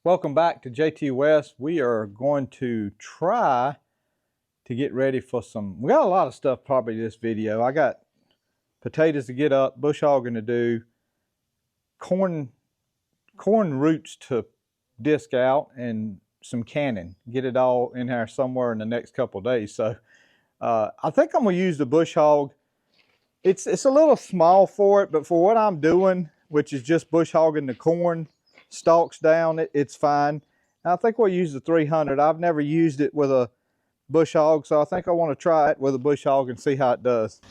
Welcome back to Jtwes. We are going to try to get ready for we got a lot of stuff probably this video. I got potatoes to get up, bush hogging to do, corn roots to disc out, and some canning. Get it all in here somewhere in the next couple of days. So I think I'm gonna use the bush hog. It's a little small for it, but for what I'm doing, which is just bush hogging the corn stalks down, it's fine. And I think we'll use the 300. I've never used it with a bush hog, so I think I want to try it with a bush hog and see how it does.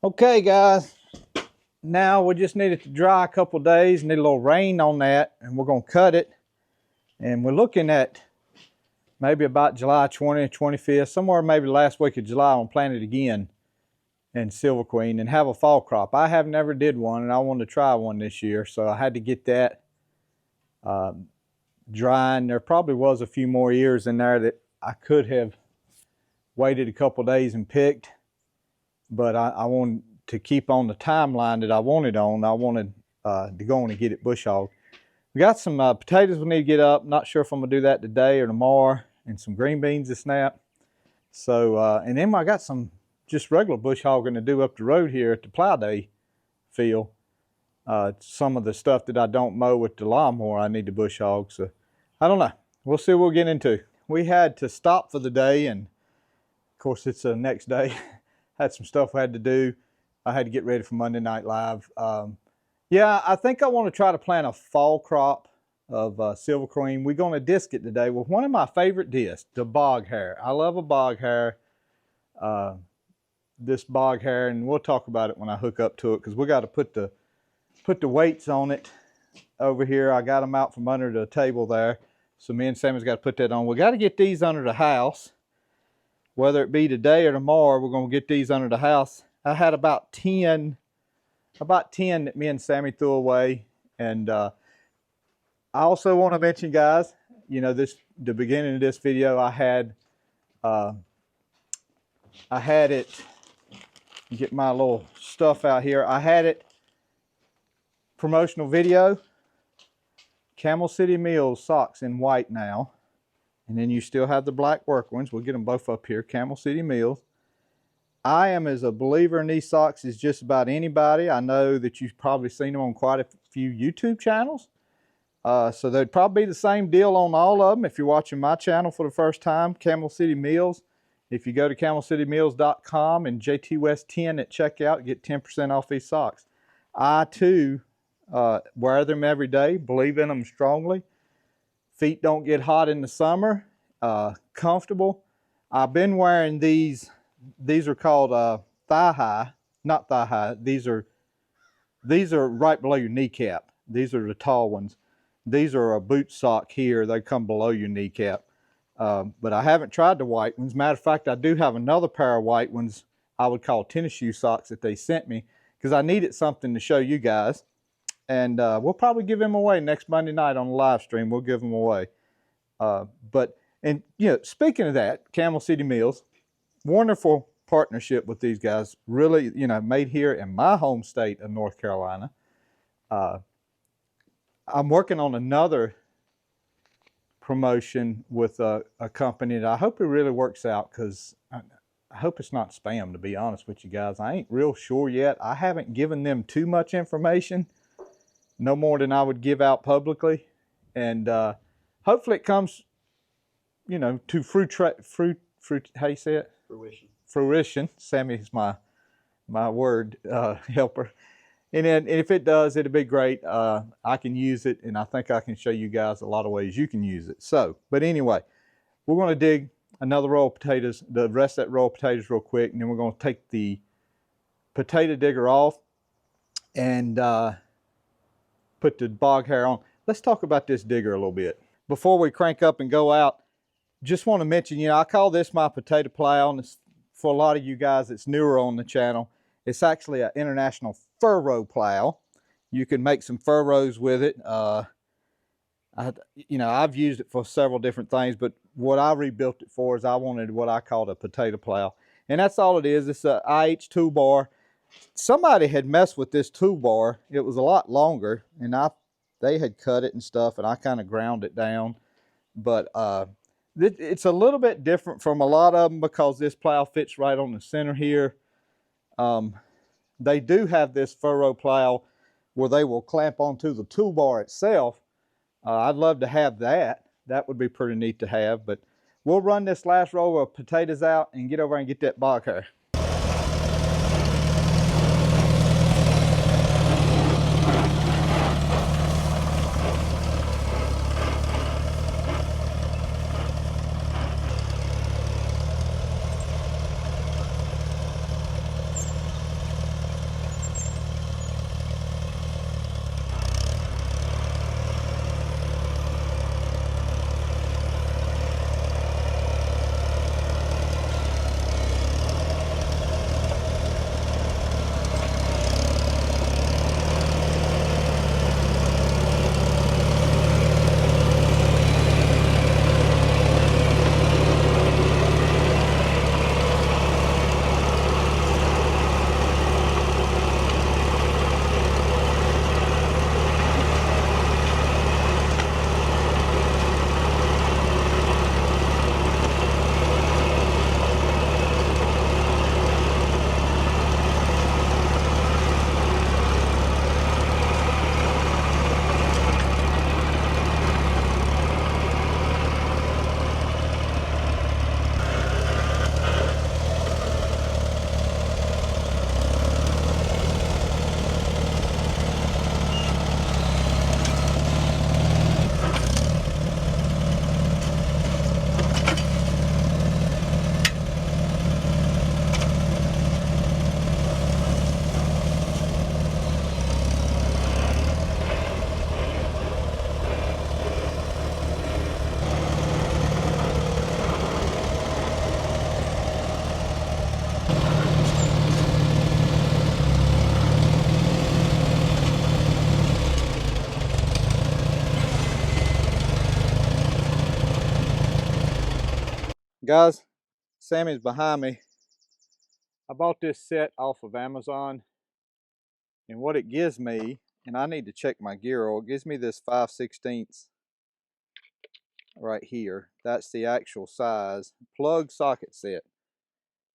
Okay guys, now we just need it to dry a couple days, need a little rain on that, and we're going to cut it. And we're looking at maybe about July 20th, 25th, somewhere maybe last week of July, I'll plant it again in Silver Queen and have a fall crop. I have never did one, and I wanted to try one this year, so I had to get that drying. There probably was a few more ears in there that I could have waited a couple days and picked, but I wanted to keep on the timeline that I wanted on. I wanted to go on and get it bush hogged. We got some potatoes we need to get up. Not sure if I'm gonna do that today or tomorrow, and some green beans to snap. So, and then I got some just regular bush hogging to do up the road here at the Plow Day field. Some of the stuff that I don't mow with the lawnmower, I need to bush hog. So, I don't know. We'll see what we'll get into. We had to stop for the day, and of course it's the next day. Had some stuff I had to do. I had to get ready for Monday Night Live. Yeah, I think I want to try to plant a fall crop of silver cream. We're going to disc it today with one of my favorite discs, the Boghair. I love a Boghair. This Boghair, and we'll talk about it when I hook up to it, because we got to put the weights on it over here. I got them out from under the table there, so me and Sammy's got to put that on. We got to get these under the house. Whether it be today or tomorrow, we're going to get these under the house. I had about 10 that me and Sammy threw away. And I also want to mention, guys, you know, the beginning of this video, I had it, get my little stuff out here. I had it, promotional video, Camel City Mills socks in white now. And then you still have the black work ones. We'll get them both up here, Camel City Mills. I am as a believer in these socks as just about anybody. I know that you've probably seen them on quite a few YouTube channels. So they'd probably be the same deal on all of them. If you're watching my channel for the first time, Camel City Mills. If you go to camelcitymills.com and Jtwes10 at checkout, get 10% off these socks. I too wear them every day, believe in them strongly. Feet don't get hot in the summer, comfortable. I've been wearing these. These are called thigh high, not thigh high. These are right below your kneecap. These are the tall ones. These are a boot sock here. They come below your kneecap. But I haven't tried the white ones. Matter of fact, I do have another pair of white ones I would call tennis shoe socks that they sent me because I needed something to show you guys. And we'll probably give them away next Monday night on the live stream. We'll give them away. And you know, speaking of that, Camel City Mills, wonderful partnership with these guys. Really, you know, made here in my home state of North Carolina. I'm working on another promotion with a company that I hope it really works out, because I hope it's not spam, to be honest with you guys. I ain't real sure yet. I haven't given them too much information, no more than I would give out publicly. And hopefully it comes, you know, to fruit, how you say it? Fruition. Sammy's my word helper. And then if it does, it'll be great. I can use it, and I think I can show you guys a lot of ways you can use it. So, but anyway, we're going to dig another row of potatoes, the rest of that row of potatoes real quick, and then we're going to take the potato digger off and put the Boghair on. Let's talk about this digger a little bit. Before we crank up and go out, just want to mention, you know, I call this my potato plow, and for a lot of you guys that's newer on the channel, it's actually an international furrow plow. You can make some furrows with it. You know, I've used it for several different things, but what I rebuilt it for is I wanted what I called a potato plow. And that's all it is. It's an IH toolbar. Somebody had messed with this toolbar. It was a lot longer, and they had cut it and stuff, and I kind of ground it down. But it's a little bit different from a lot of them because this plow fits right on the center here. They do have this furrow plow where they will clamp onto the toolbar itself. I'd love to have that. That would be pretty neat to have. But we'll run this last row of potatoes out and get over and get that Boghair. Guys, Sammy's behind me. I bought this set off of Amazon, and what it gives me, and I need to check my gear oil, it gives me this 5/16 right here. That's the actual size plug socket set.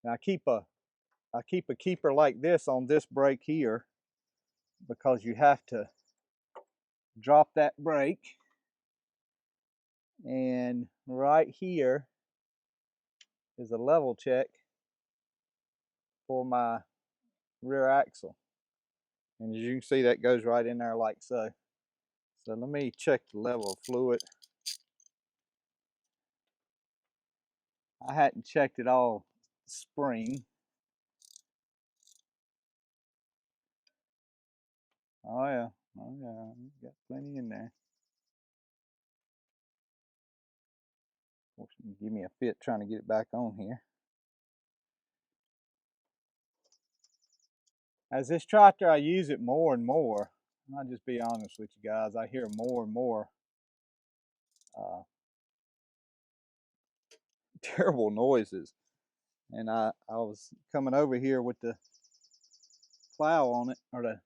Now I keep a keeper like this on this brake here, because you have to drop that brake, and right here is a level check for my rear axle, and as you can see, that goes right in there like so. So let me check the level of fluid. I hadn't checked it all spring. Oh yeah, Oh yeah, got plenty in there. Of course, you give me a fit trying to get it back on here. As this tractor, I use it more and more. I'll just be honest with you guys. I hear more and more terrible noises. And I was coming over here with the plow on it, or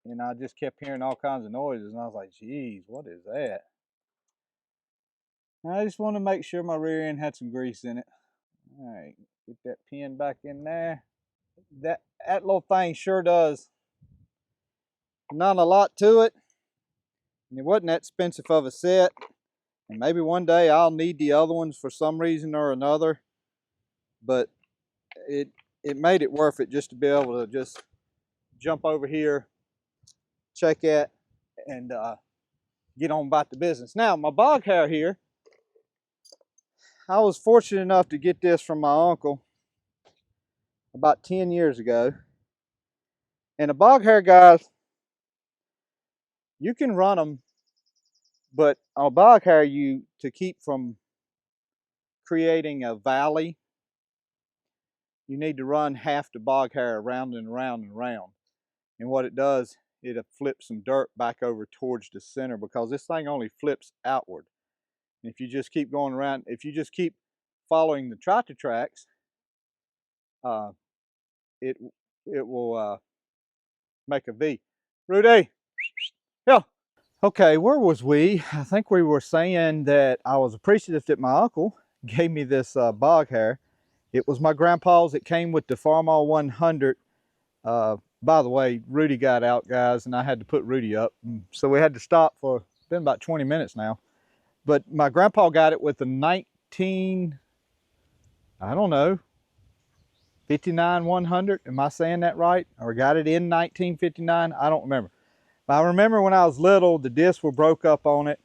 and I just kept hearing all kinds of noises, and I was like, geez, what is that? And I just wanted to make sure my rear end had some grease in it. All right, get that pin back in there. That little thing sure does not a lot to it, and it wasn't that expensive of a set. And maybe one day I'll need the other ones for some reason or another, but it made it worth it just to be able to just jump over here, check it, and get on about the business. Now, my Boghair here, I was fortunate enough to get this from my uncle about 10 years ago. And the Boghair, guys, you can run them, but on Boghair, to keep from creating a valley, you need to run half the Boghair around and around and around. And what it does, it flips some dirt back over towards the center, because this thing only flips outward. And if you just keep going around, if you just keep following the tractor tracks, it will make a V. Rudy, yeah. Okay, where was we? I think we were saying that I was appreciative that my uncle gave me this Boghair. It was my grandpa's. It came with the Farmall 100. By the way, Rudy got out, guys, and I had to put Rudy up. So we had to stop for, it's been about 20 minutes now. But my grandpa got it with the 59 100. Am I saying that right? Or got it in 1959? I don't remember. But I remember when I was little, the discs were broke up on it.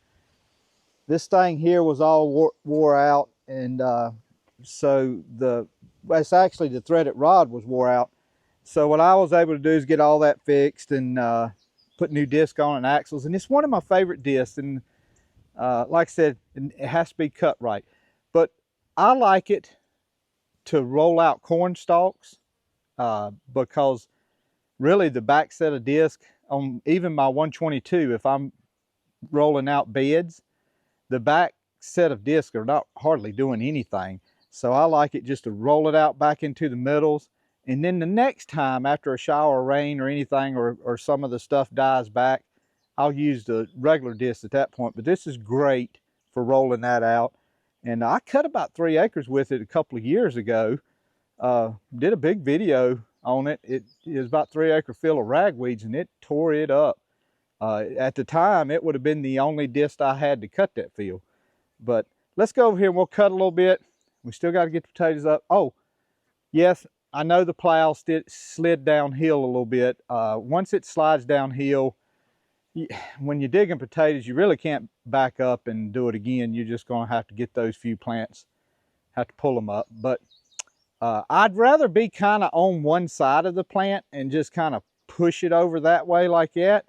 This thing here was all wore out, and so it's actually the threaded rod was wore out. So what I was able to do is get all that fixed and put new disc on and axles. And it's one of my favorite discs. And like I said, it has to be cut right. But I like it to roll out corn stalks because really the back set of disc on even my 122, if I'm rolling out beds, the back set of discs are not hardly doing anything. So I like it just to roll it out back into the middles. And then the next time after a shower of rain or anything, or some of the stuff dies back, I'll use the regular disc at that point. But this is great for rolling that out. And I cut about 3 acres with it a couple of years ago. Did a big video on it. It is about 3 acre field of ragweeds, and it tore it up. At the time, it would have been the only disc I had to cut that field. But let's go over here and we'll cut a little bit. We still got to get the potatoes up. Oh, yes, I know the plow slid downhill a little bit. Once it slides downhill, when you're digging potatoes, you really can't back up and do it again. You're just going to have to get those few plants, have to pull them up. But I'd rather be kind of on one side of the plant and just kind of push it over that way like that,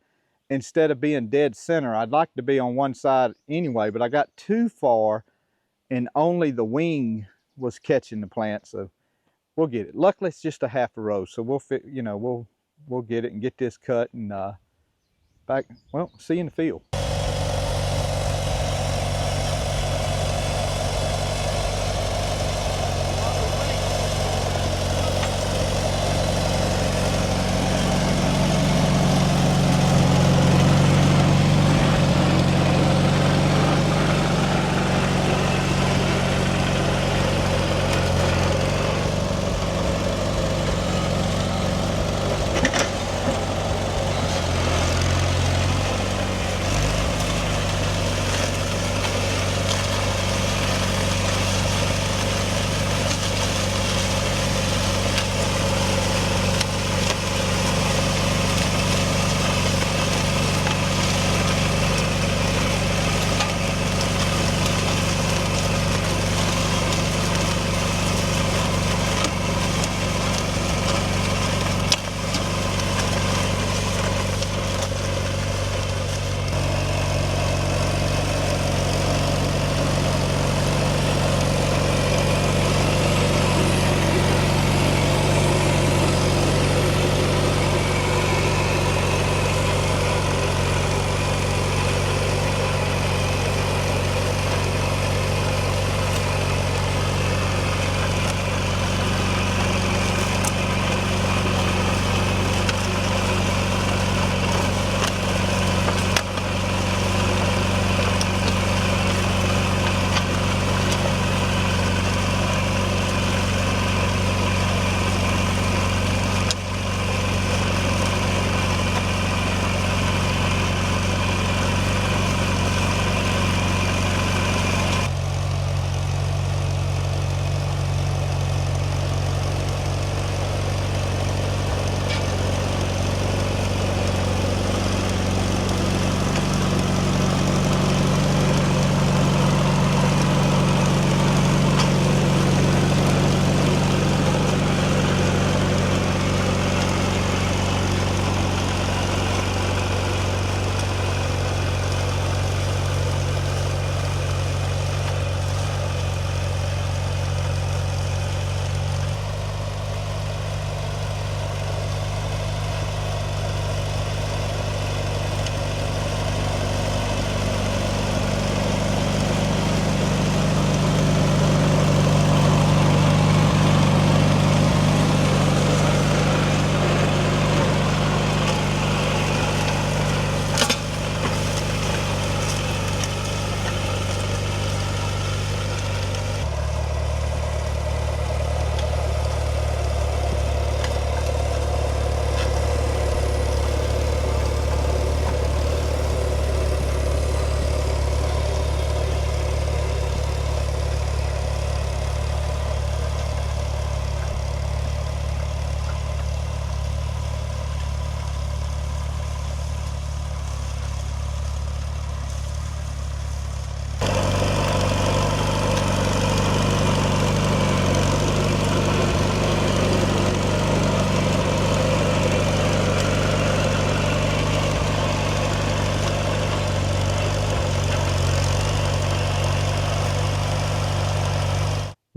instead of being dead center. I'd like to be on one side anyway, but I got too far and only the wing was catching the plant. So we'll get it. Luckily, it's just a half a row, so we'll get it and get this cut and back. Well, see you in the field.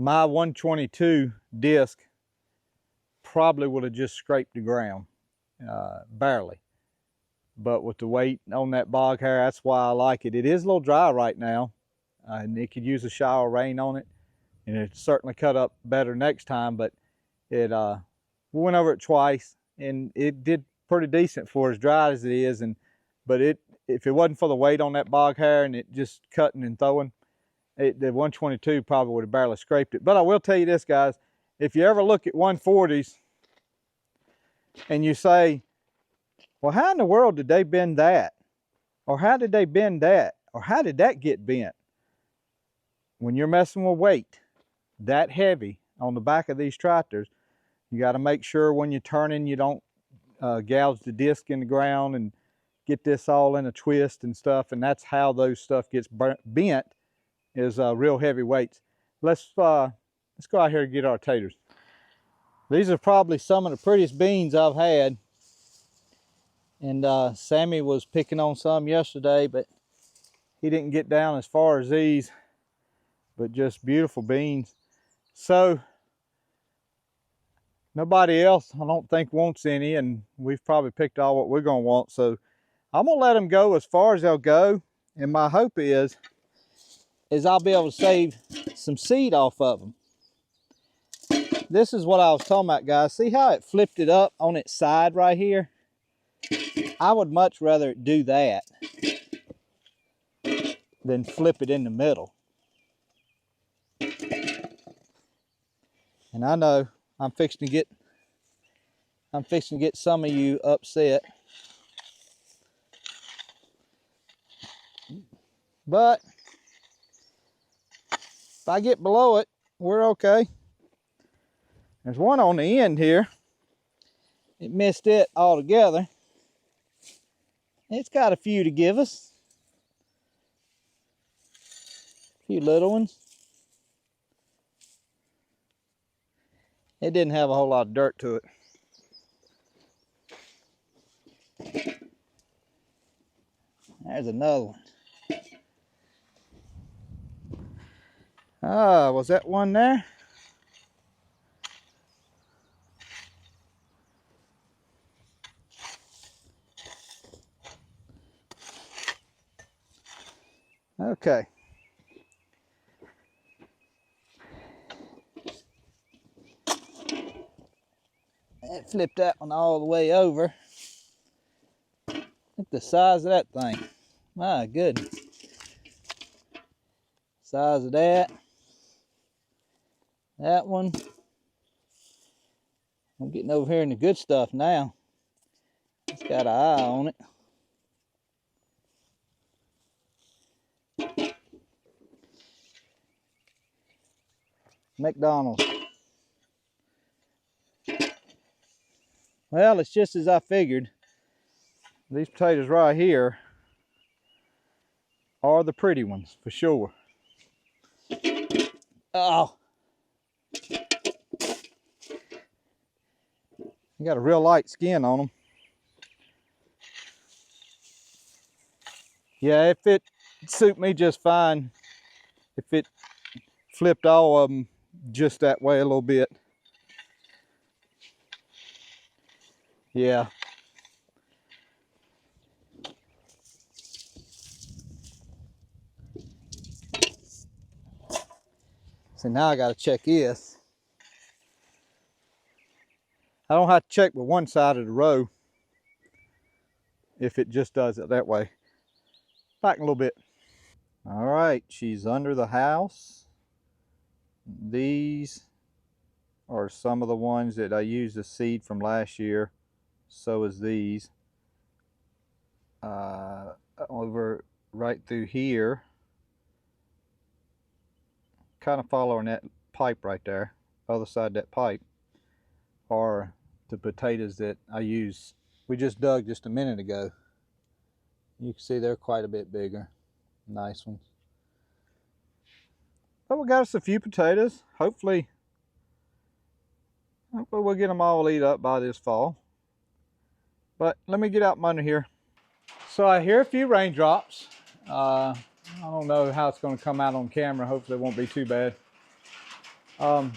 my 122 disc probably would have just scraped the ground, barely. But with the weight on that Boghair, that's why I like it. It is a little dry right now, and it could use a shower of rain on it, and it certainly cut up better next time. But it, we went over it twice, and it did pretty decent for as dry as it is. But if it wasn't for the weight on that Boghair and it just cutting and throwing, the 122 probably would have barely scraped it. But I will tell you this, guys, if you ever look at 140s and you say, well, how in the world did they bend that? Or how did they bend that? Or how did that get bent? When you're messing with weight that heavy on the back of these tractors, you got to make sure when you're turning you don't gouge the disc in the ground and get this all in a twist and stuff. And that's how those stuff gets bent, is real heavy weights. Let's go out here and get our taters. These are probably some of the prettiest beans I've had. And Sammy was picking on some yesterday, but he didn't get down as far as these, but just beautiful beans. So nobody else, I don't think, wants any, and we've probably picked all what we're gonna want. So I'm gonna let them go as far as they'll go. And my hope is I'll be able to save some seed off of them. This is what I was talking about, guys. See how it flipped it up on its side right here? I would much rather do that than flip it in the middle. And I know I'm fixing to get some of you upset. But if I get below it, we're okay. There's one on the end here. It missed it altogether. It's got a few to give us. A few little ones. It didn't have a whole lot of dirt to it. There's another one. Ah, was that one there? Okay. That flipped that one all the way over. Look at the size of that thing. My goodness. Size of that. That one. I'm getting over here in the good stuff now. It's got an eye on it. McDonald's. Well, it's just as I figured. These potatoes right here are the pretty ones for sure. Oh. You got a real light skin on them. Yeah, if it suit me just fine, if it flipped all of them just that way a little bit. Yeah. So now I got to check this. I don't have to check with one side of the row if it just does it that way. Back a little bit. All right, she's under the house. These are some of the ones that I used the seed from last year. So is these. Over right through here. Kind of following that pipe right there. Other side of that pipe are the potatoes that I used. We just dug just a minute ago. You can see they're quite a bit bigger. Nice ones. But we got us a few potatoes. Hopefully we'll get them all eat up by this fall. But let me get out from under here. So I hear a few raindrops. I don't know how it's going to come out on camera. Hopefully it won't be too bad. If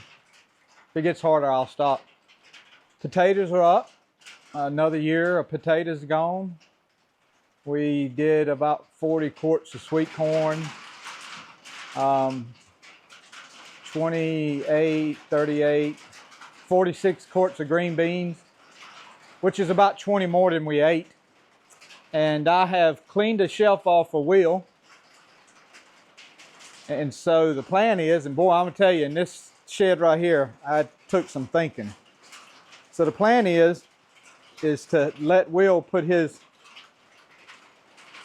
it gets harder, I'll stop. Potatoes are up. Another year of potatoes gone. We did about 40 quarts of sweet corn, 28, 38, 46 quarts of green beans, which is about 20 more than we ate. And I have cleaned the shelf off a wheel. And so the plan is, and boy, I'm gonna tell you, in this shed right here, I took some thinking. So the plan is to let Will put his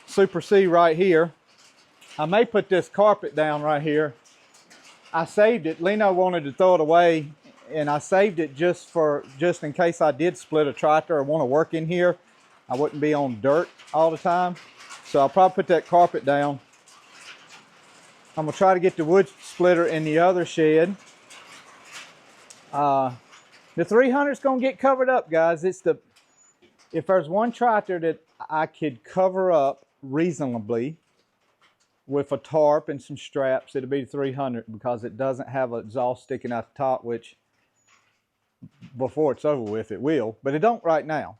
Super C right here. I may put this carpet down right here. I saved it. Lino wanted to throw it away, and I saved it just in case I did split a tractor or want to work in here. I wouldn't be on dirt all the time. So I'll probably put that carpet down. I'm gonna try to get the wood splitter in the other shed. The 300's gonna get covered up, guys. If there's one tractor that I could cover up reasonably with a tarp and some straps, it'll be the 300, because it doesn't have an exhaust sticking out the top, which before it's over with it will, but it don't right now.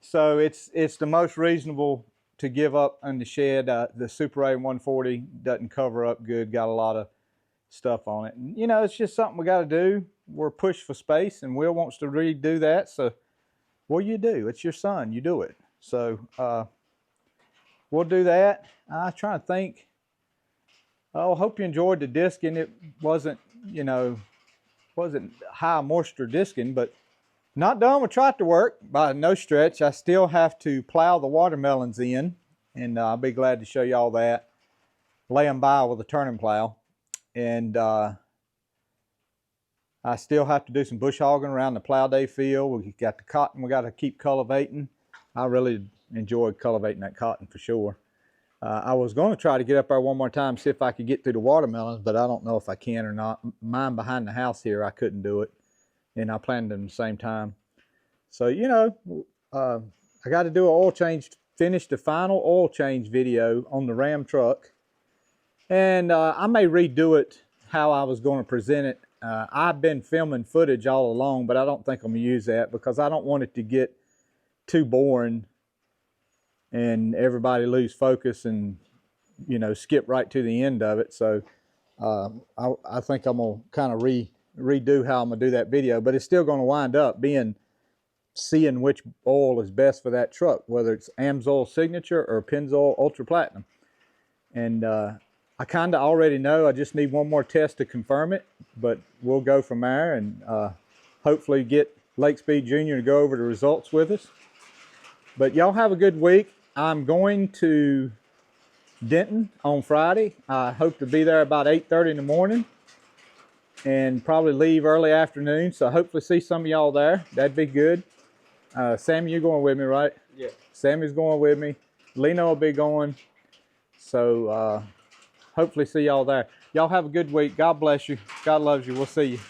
So it's the most reasonable to give up in the shed. The Super A 140 doesn't cover up good, got a lot of stuff on it. And, you know, it's just something we got to do. We're pushed for space, and Will wants to redo that. So what do? It's your son, you do it. So we'll do that. I'm trying to think. Oh, hope you enjoyed the disking. It wasn't, you know, wasn't high moisture disking, but not done with tractor work by no stretch. I still have to plow the watermelons in, and I'll be glad to show you all that. Lay them by with a turning plow. And I still have to do some bush hogging around the plow day field. We got the cotton we got to keep cultivating. I really enjoyed cultivating that cotton for sure. I was going to try to get up there one more time, see if I could get through the watermelons, but I don't know if I can or not. Mine behind the house here, I couldn't do it. And I planned them at the same time. So, you know, I got to do an oil change, finish the final oil change video on the Ram truck. And I may redo it how I was going to present it. I've been filming footage all along, but I don't think I'm going to use that because I don't want it to get too boring and everybody lose focus and, you know, skip right to the end of it. So I think I'm going to kind of redo how I'm going to do that video, but it's still going to wind up being seeing which oil is best for that truck, whether it's AMSOIL Signature or Pennzoil Ultra Platinum. And I kind of already know. I just need one more test to confirm it, but we'll go from there and hopefully get Lake Speed Jr. to go over the results with us. But y'all have a good week. I'm going to Denton on Friday. I hope to be there about 8:30 in the morning and probably leave early afternoon. So hopefully see some of y'all there. That'd be good. Sammy, you're going with me, right? Yeah. Sammy's going with me. Lino will be going. So hopefully see y'all there. Y'all have a good week. God bless you. God loves you. We'll see you.